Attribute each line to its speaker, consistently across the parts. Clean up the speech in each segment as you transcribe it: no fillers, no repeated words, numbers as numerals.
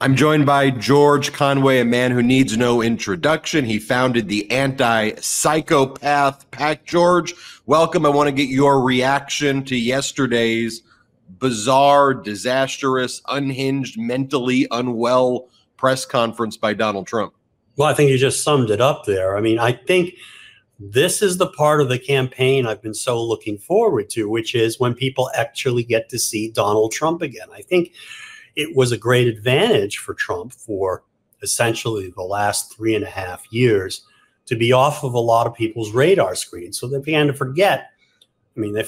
Speaker 1: I'm joined by George Conway, a man who needs no introduction. He founded the Anti-Psychopath Pact. George, welcome. I want to get your reaction to yesterday's bizarre, disastrous, unhinged, mentally unwell press conference by Donald Trump.
Speaker 2: Well, I think you just summed it up there. I mean, I think this is the part of the campaign I've been so looking forward to, which is when people actually get to see Donald Trump again. I think it was a great advantage for Trump for essentially the last 3.5 years to be off of a lot of people's radar screens. So they began to forget. I mean, they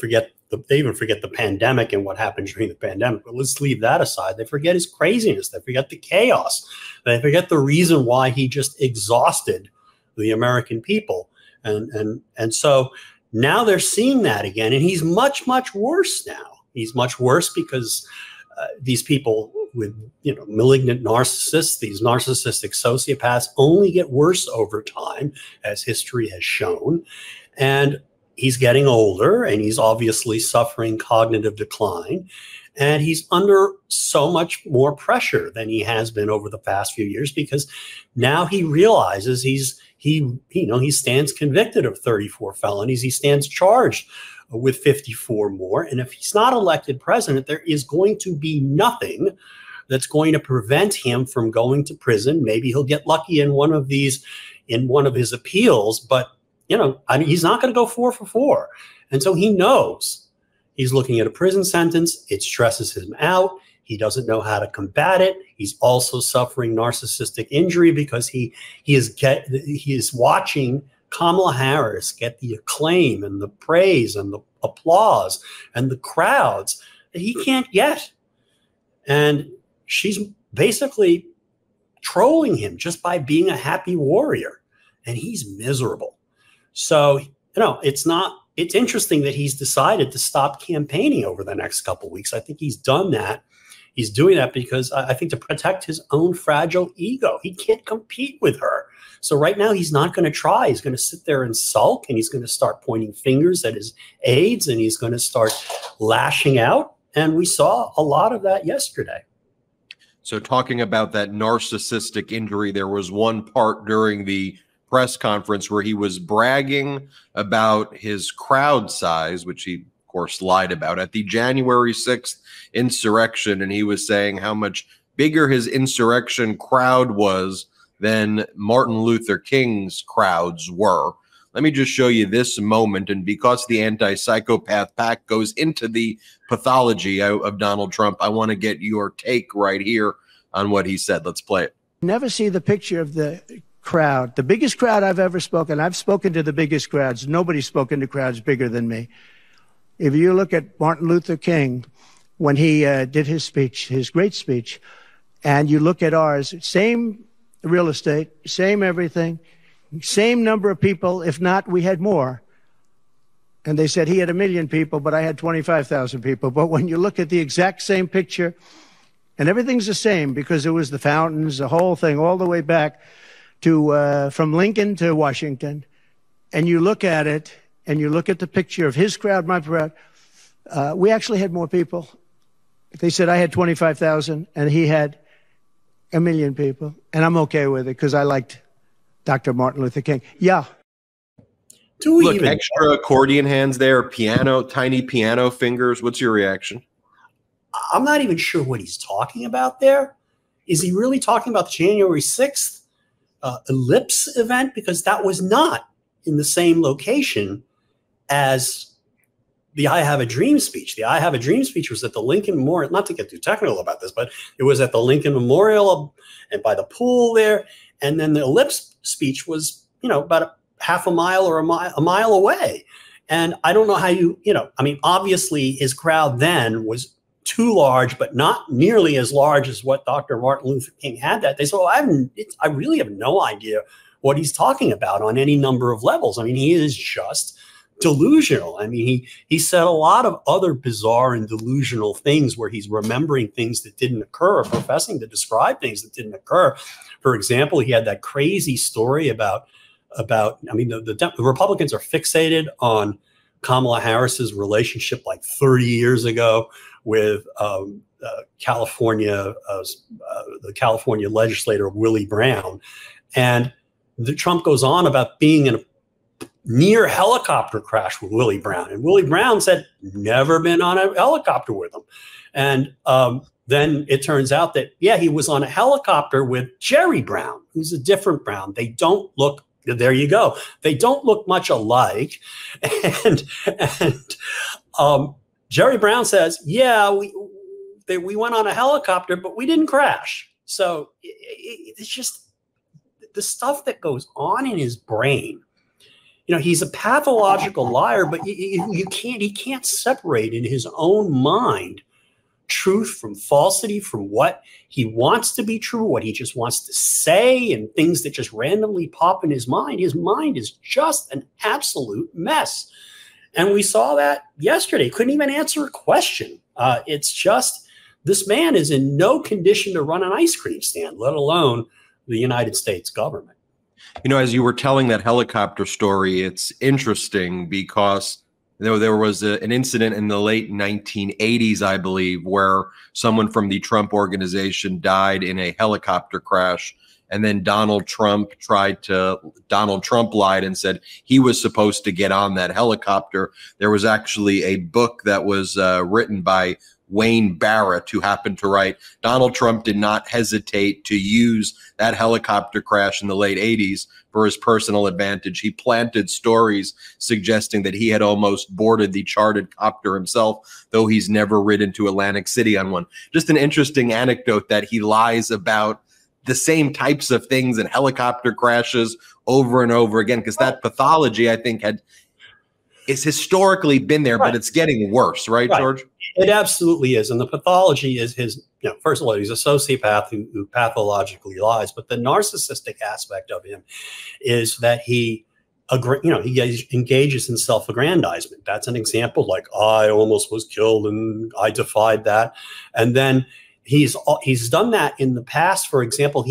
Speaker 2: even forget the pandemic and what happened during the pandemic. But let's leave that aside. They forget his craziness. They forget the chaos. They forget the reason why he just exhausted the American people. And so now they're seeing that again. And he's much, much worse now. He's much worse because these people with, malignant narcissists, these narcissistic sociopaths only get worse over time, as history has shown. And he's getting older, and he's obviously suffering cognitive decline. And he's under so much more pressure than he has been over the past few years, because now he realizes he stands convicted of 34 felonies. He stands charged with 54 more. And if he's not elected president, there is going to be nothing that's going to prevent him from going to prison. Maybe he'll get lucky in one of his appeals, but he's not going to go 4 for 4. And so he knows he's looking at a prison sentence. It stresses him out. He doesn't know how to combat it. He's also suffering narcissistic injury because he is watching Kamala Harris get the acclaim and the praise and the applause and the crowds that he can't get. And she's basically trolling him just by being a happy warrior. And he's miserable. So, it's interesting that he's decided to stop campaigning over the next couple of weeks. I think he's done that. He's doing that because I think to protect his own fragile ego. He can't compete with her. So right now he's not going to try. He's going to sit there and sulk, and he's going to start pointing fingers at his aides, and he's going to start lashing out. And we saw a lot of that yesterday.
Speaker 1: So talking about that narcissistic injury, there was one part during the press conference where he was bragging about his crowd size, which he, of course, lied about at the January 6th insurrection. And he was saying how much bigger his insurrection crowd was than Martin Luther King's crowds were. Let me just show you this moment. And because the Anti-Psychopath Pact goes into the pathology of Donald Trump, I want to get your take right here on what he said. Let's play it.
Speaker 3: Never see the picture of the crowd, the biggest crowd I've ever spoken. I've spoken to the biggest crowds. Nobody's spoken to crowds bigger than me. If you look at Martin Luther King, when he did his speech, his great speech, and you look at ours, same real estate, same everything, same number of people. If not, we had more. And they said he had 1 million people, but I had 25,000 people. But when you look at the exact same picture, and everything's the same because it was the fountains, the whole thing, all the way back to from Lincoln to Washington, and you look at it, and you look at the picture of his crowd, my crowd, we actually had more people. They said I had 25,000, and he had 1 million people, and I'm okay with it because I liked Dr. Martin Luther King. Yeah.
Speaker 1: Look, extra accordion hands there, piano, tiny piano fingers. What's your reaction?
Speaker 2: I'm not even sure what he's talking about there. Is he really talking about the January 6th ellipse event? Because that was not in the same location as the I Have a Dream speech. The I Have a Dream speech was at the Lincoln Memorial, not to get too technical about this, but it was at the Lincoln Memorial and by the pool there. And then the ellipse speech was, about a half a mile or a mile away. And I don't know how obviously his crowd then was too large, but not nearly as large as what Dr. Martin Luther King had that day. So I really have no idea what he's talking about on any number of levels. I mean, he is just delusional. I mean, he said a lot of other bizarre and delusional things where he's remembering things that didn't occur, or professing to describe things that didn't occur. For example, he had that crazy story about the Republicans are fixated on Kamala Harris's relationship like 30 years ago with California, the California legislator Willie Brown, and Trump goes on about being in a near helicopter crash with Willie Brown, and Willie Brown said never been on a helicopter with him, and then it turns out that yeah, he was on a helicopter with Jerry Brown, who's a different Brown. They don't look. There you go. They don't look much alike, and Jerry Brown says, yeah, we went on a helicopter, but we didn't crash. So it's just the stuff that goes on in his brain. You know, he's a pathological liar, but he can't separate in his own mind truth from falsity, from what he wants to be true, what he just wants to say, and things that just randomly pop in his mind. His mind is just an absolute mess. And we saw that yesterday. Couldn't even answer a question. It's just, this man is in no condition to run an ice cream stand, let alone the United States government.
Speaker 1: You know, as you were telling that helicopter story, it's interesting because there was an incident in the late 1980s, I believe, where someone from the Trump organization died in a helicopter crash. And then Donald Trump lied and said he was supposed to get on that helicopter. There was actually a book that was written by Wayne Barrett, who happened to write, Donald Trump did not hesitate to use that helicopter crash in the late 80s for his personal advantage. He planted stories suggesting that he had almost boarded the chartered copter himself, though he's never ridden to Atlantic City on one. Just an interesting anecdote that he lies about the same types of things and helicopter crashes over and over again, because that pathology, I think, it's historically been there, but it's getting worse, right, George?
Speaker 2: It absolutely is. And the pathology is his, you know, first of all, he's a sociopath who pathologically lies, but the narcissistic aspect of him is that he engages in self-aggrandizement. That's an example, like, I almost was killed and I defied that. And then he's done that in the past. For example,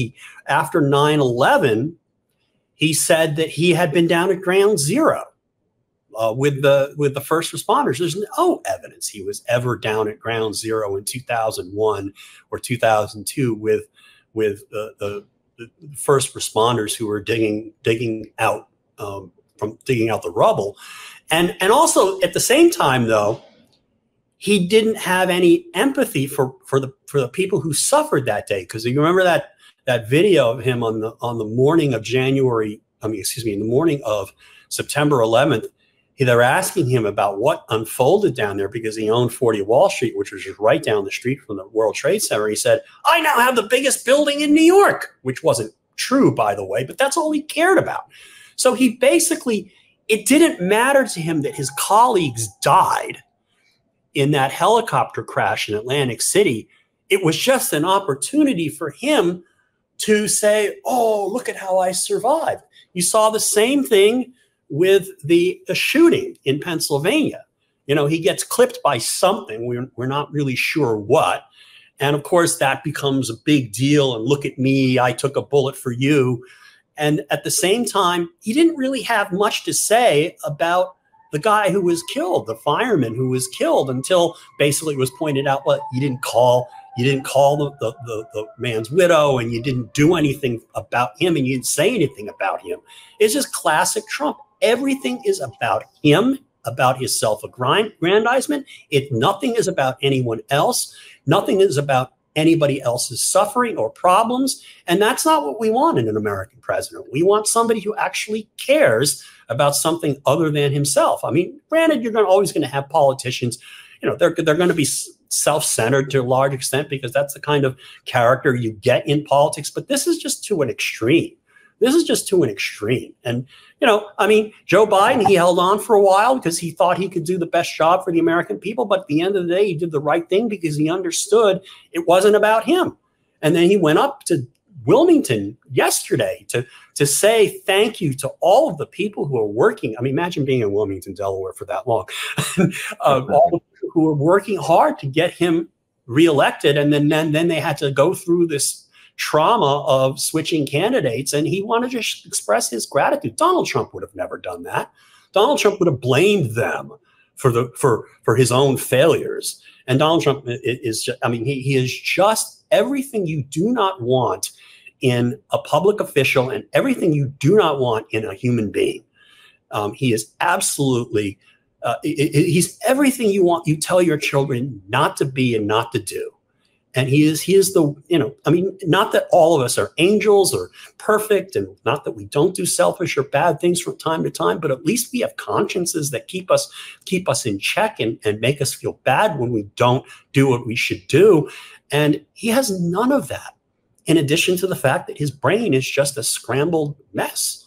Speaker 2: after 9/11, he said that he had been down at ground zero with the first responders. There's no evidence he was ever down at ground zero in 2001 or 2002 with the first responders who were digging out the rubble, and also at the same time, though, he didn't have any empathy for the people who suffered that day. Because you remember that video of him on the morning of in the morning of September 11th. They're asking him about what unfolded down there because he owned 40 Wall Street, which was just right down the street from the World Trade Center. He said, I now have the biggest building in New York, which wasn't true, by the way, but that's all he cared about. So he basically, it didn't matter to him that his colleagues died in that helicopter crash in Atlantic City. It was just an opportunity for him to say, oh, look at how I survived. You saw the same thing with the shooting in Pennsylvania. You know, he gets clipped by something. We're not really sure what. And of course, that becomes a big deal. And look at me, I took a bullet for you. And at the same time, he didn't really have much to say about the guy who was killed, the fireman who was killed, until basically it was pointed out, well, you didn't call the man's widow, and you didn't do anything about him, and you didn't say anything about him. It's just classic Trump. Everything is about him, about his self-aggrandizement. Nothing is about anyone else. Nothing is about anybody else's suffering or problems. And that's not what we want in an American president. We want somebody who actually cares about something other than himself. I mean, granted, you're always going to have politicians, you know, they're going to be self-centered to a large extent because that's the kind of character you get in politics. But this is just to an extreme. This is just to an extreme. And, you know, I mean, Joe Biden, he held on for a while because he thought he could do the best job for the American people. But at the end of the day, he did the right thing because he understood it wasn't about him. And then he went up to Wilmington yesterday to say thank you to all of the people who are working. I mean, imagine being in Wilmington, Delaware for that long. All the people who are working hard to get him reelected. And then they had to go through this trauma of switching candidates, and he wanted to just express his gratitude. Donald Trump would have never done that. Donald Trump would have blamed them for his own failures. And Donald Trump is just, I mean, he is just everything you do not want in a public official and everything you do not want in a human being. He is absolutely, he's everything you want, you tell your children not to be and not to do. And he is the, you know, I mean, not that all of us are angels or perfect, and not that we don't do selfish or bad things from time to time, but at least we have consciences that keep us in check and make us feel bad when we don't do what we should do. And he has none of that, in addition to the fact that his brain is just a scrambled mess.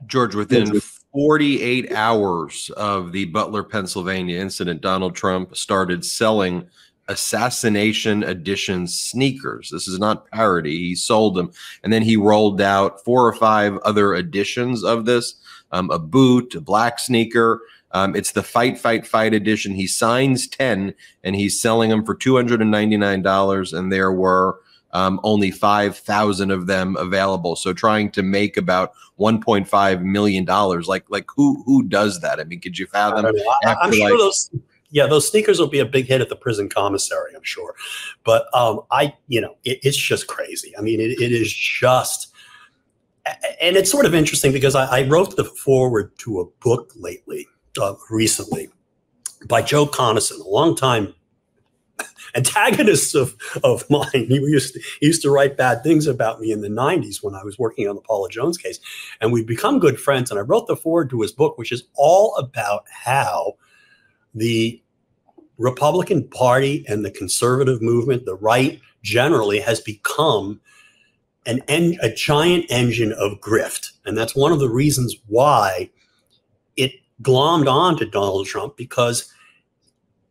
Speaker 1: George, within 48 hours of the Butler, Pennsylvania incident, Donald Trump started selling assassination edition sneakers. This is not parody. He sold them. And then he rolled out 4 or 5 other editions of this, a boot, a black sneaker. It's the Fight edition. He signs 10 and he's selling them for $299. And there were only 5,000 of them available. So trying to make about $1.5 million. Like who does that? I mean, could you fathom?
Speaker 2: I'm sure those sneakers will be a big hit at the prison commissary, I'm sure. But it's just crazy. I mean, it is just, and it's sort of interesting because I wrote the foreword to a book recently by Joe Conason, a longtime antagonist of mine. He used to write bad things about me in the 90s when I was working on the Paula Jones case, and we've become good friends. And I wrote the foreword to his book, which is all about how the Republican Party and the conservative movement, the right generally, has become a giant engine of grift. And that's one of the reasons why it glommed on to Donald Trump, because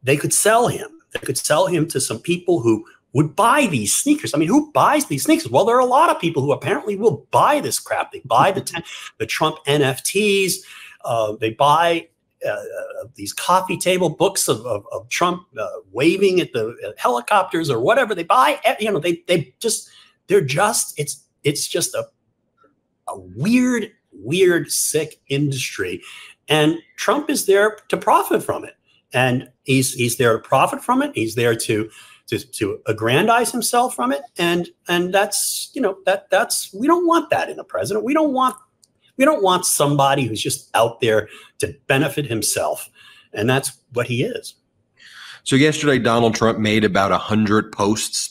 Speaker 2: they could sell him. They could sell him to some people who would buy these sneakers. I mean, who buys these sneakers? Well, there are a lot of people who apparently will buy this crap. They buy the Trump NFTs. They buy these coffee table books of Trump waving at the helicopters or whatever. They buy, it's just a weird, sick industry. And Trump is there to profit from it. And he's there to profit from it. He's there to aggrandize himself from it. And that's, that's, we don't want that in a president. We don't want somebody who's just out there to benefit himself. And that's what he is.
Speaker 1: So yesterday, Donald Trump made about 100 posts,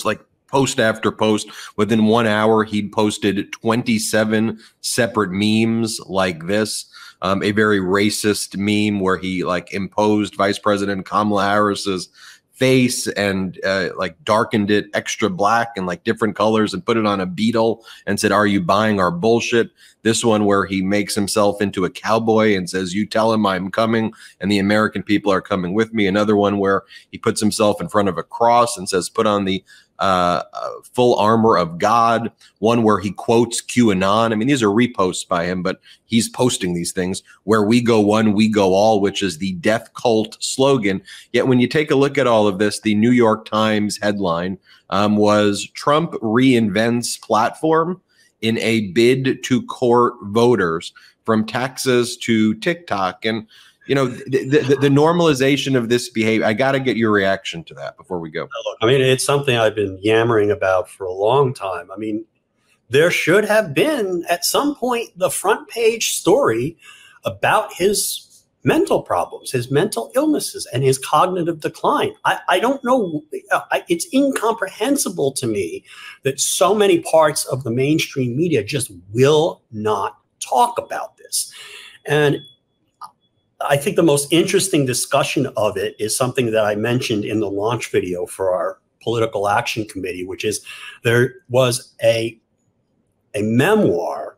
Speaker 1: like post after post. Within 1 hour, he'd posted 27 separate memes like this. A very racist meme where he imposed Vice President Kamala Harris's face and darkened it extra black and different colors and put it on a beetle and said, "Are you buying our bullshit?" This one where he makes himself into a cowboy and says, "You tell him I'm coming and the American people are coming with me." Another one where he puts himself in front of a cross and says, "Put on the full armor of God." One where he quotes QAnon. I mean, these are reposts by him, but he's posting these things where "we go one, we go all," which is the death cult slogan. Yet when you take a look at all of this, the New York Times headline was "Trump reinvents platform in a bid to court voters from taxes to TikTok." And the normalization of this behavior, I got to get your reaction to that before we go.
Speaker 2: I mean, it's something I've been yammering about for a long time. I mean, there should have been at some point the front page story about his mental problems, his mental illnesses, and his cognitive decline. I don't know. It's incomprehensible to me that so many parts of the mainstream media just will not talk about this. And I think the most interesting discussion of it is something that I mentioned in the launch video for our political action committee, which is there was a memoir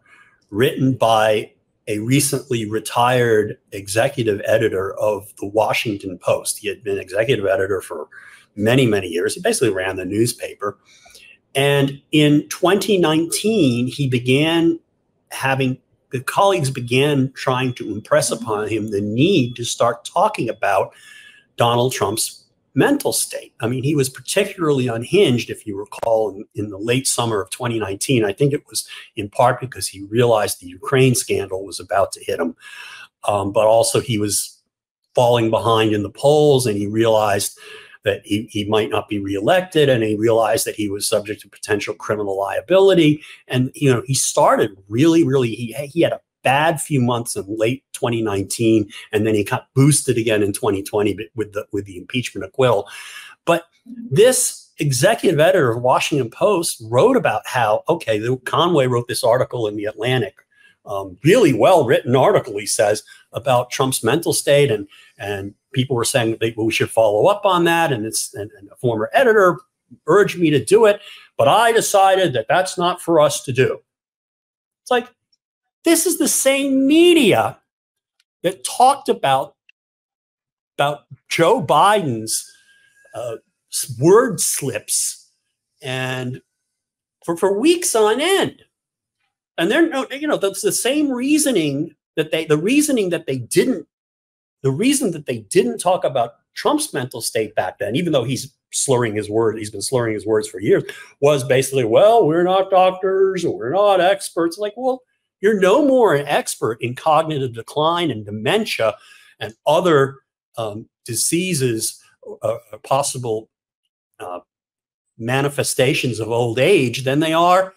Speaker 2: written by a recently retired executive editor of the Washington Post. He had been executive editor for many, many years. He basically ran the newspaper. And in 2019, the colleagues began trying to impress upon him the need to start talking about Donald Trump's mental state. I mean, he was particularly unhinged, if you recall, in the late summer of 2019. I think it was in part because he realized the Ukraine scandal was about to hit him. But also he was falling behind in the polls, and he realized that he might not be reelected, and he realized that he was subject to potential criminal liability. And, you know, he started really, he had a bad few months in late 2019, and then he got boosted again in 2020 with the impeachment acquittal. But this executive editor of Washington Post wrote about how, okay, Conway wrote this article in the Atlantic, really well written article, he says, about Trump's mental state, and people were saying that we should follow up on that, and a former editor urged me to do it, but I decided that that's not for us to do. It's like, this is the same media that talked about Joe Biden's word slips and for weeks on end. And they're, you know, that's the same reasoning that the reason that they didn't talk about Trump's mental state back then, even though he's been slurring his words for years, was basically, well, we're not doctors or we're not experts. Like, well, you're no more an expert in cognitive decline and dementia and other diseases, possible manifestations of old age than they are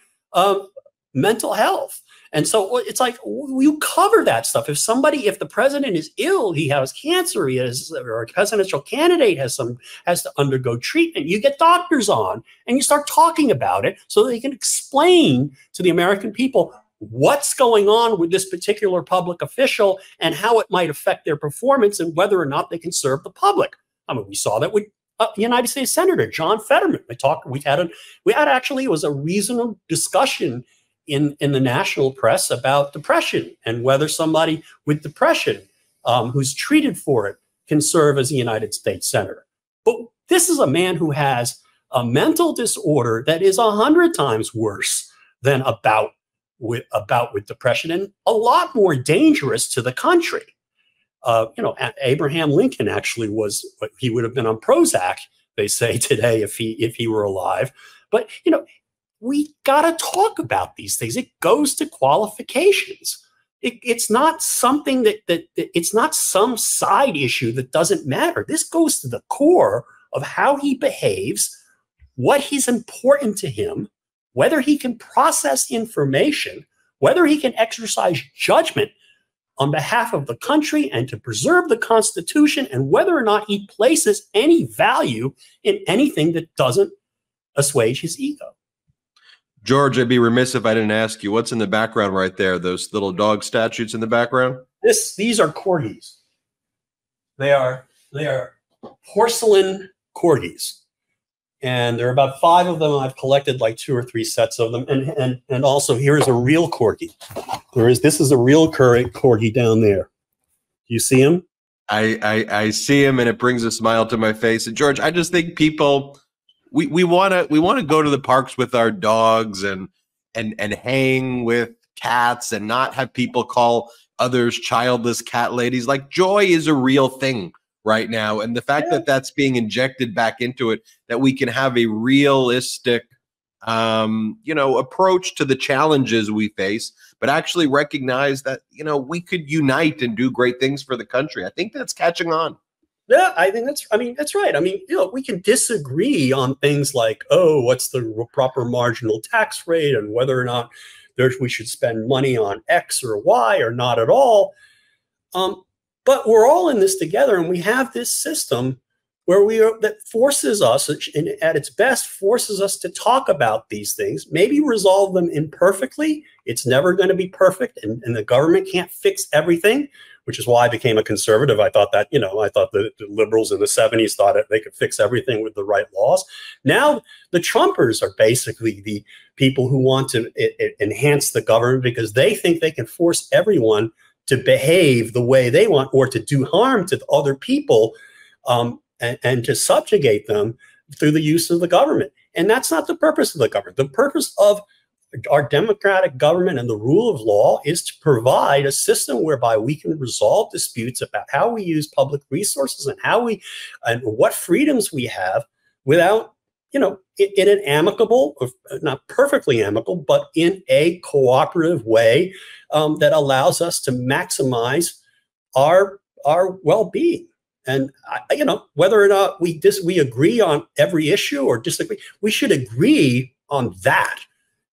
Speaker 2: mental health. And so it's like, you cover that stuff. If the president is ill, he has cancer, or a presidential candidate has to undergo treatment, you get doctors on and you start talking about it so they can explain to the American people what's going on with this particular public official and how it might affect their performance and whether or not they can serve the public. I mean, we saw that with United States Senator John Fetterman. It was a reasonable discussion in the national press about depression and whether somebody with depression who's treated for it can serve as a United States Senator. But this is a man who has a mental disorder that is 100 times worse than about with depression, and a lot more dangerous to the country. Abraham Lincoln actually he would have been on Prozac, they say today, if he were alive. But, you know, we got to talk about these things. It goes to qualifications. It's not something that it's not some side issue that doesn't matter. This goes to the core of how he behaves, what is important to him, whether he can process information, whether he can exercise judgment on behalf of the country and to preserve the Constitution, and whether or not he places any value in anything that doesn't assuage his ego.
Speaker 1: George, I'd be remiss if I didn't ask you, what's in the background right there? Those little dog statues in the background?
Speaker 2: These are corgis. They are porcelain corgis. And there are about 5 of them. I've collected like 2 or 3 sets of them. And also, here is a real corgi. This is a real corgi down there. Do you see him?
Speaker 1: I see him, and it brings a smile to my face. And George, I just think people, we want to go to the parks with our dogs and hang with cats and not have people call others childless cat ladies. Like, joy is a real thing right now, and the fact that that's being injected back into it, that we can have a realistic approach to the challenges we face, but actually recognize that, you know, we could unite and do great things for the country. I think that's catching on.
Speaker 2: Yeah, I think that's right. I mean, you know, we can disagree on things like, oh, what's the proper marginal tax rate and whether or not we should spend money on X or Y or not at all. But we're all in this together, and we have this system where that forces us, and at its best, forces us to talk about these things, maybe resolve them imperfectly. It's never going to be perfect, and the government can't fix everything, which is why I became a conservative. I thought that, the liberals in the 70s thought they could fix everything with the right laws. Now, the Trumpers are basically the people who want to enhance the government because they think they can force everyone to behave the way they want or to do harm to other people and to subjugate them through the use of the government. And that's not the purpose of the government. The purpose of our democratic government and the rule of law is to provide a system whereby we can resolve disputes about how we use public resources and what freedoms we have without, in an amicable, not perfectly amicable, but in a cooperative way that allows us to maximize our our well-being. And whether or not we agree on every issue or disagree, we should agree on that.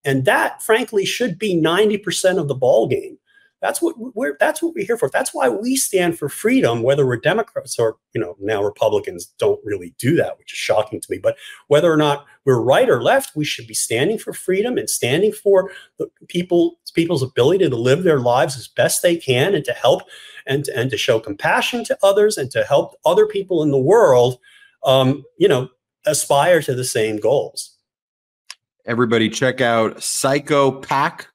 Speaker 2: And that, frankly, should be 90% of the ball game. That's what we're here for. That's why we stand for freedom, whether we're Democrats or, now Republicans don't really do that, which is shocking to me. But whether or not we're right or left, we should be standing for freedom and standing for the people's ability to live their lives as best they can, and to help and to show compassion to others, and to help other people in the world, aspire to the same goals.
Speaker 1: Everybody check out psychopac.org.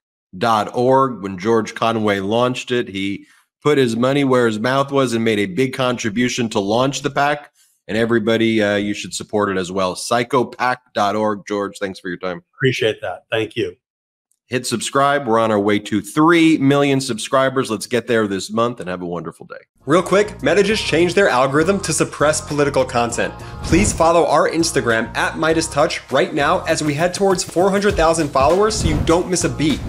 Speaker 1: When George Conway launched it, he put his money where his mouth was and made a big contribution to launch the PAC. And everybody, you should support it as well. Psychopac.org. George, thanks for your time.
Speaker 2: Appreciate that. Thank you.
Speaker 1: Hit subscribe. We're on our way to 3 million subscribers. Let's get there this month, and have a wonderful day.
Speaker 4: Real quick, Meta just changed their algorithm to suppress political content. Please follow our Instagram @MeidasTouch right now as we head towards 400,000 followers so you don't miss a beat.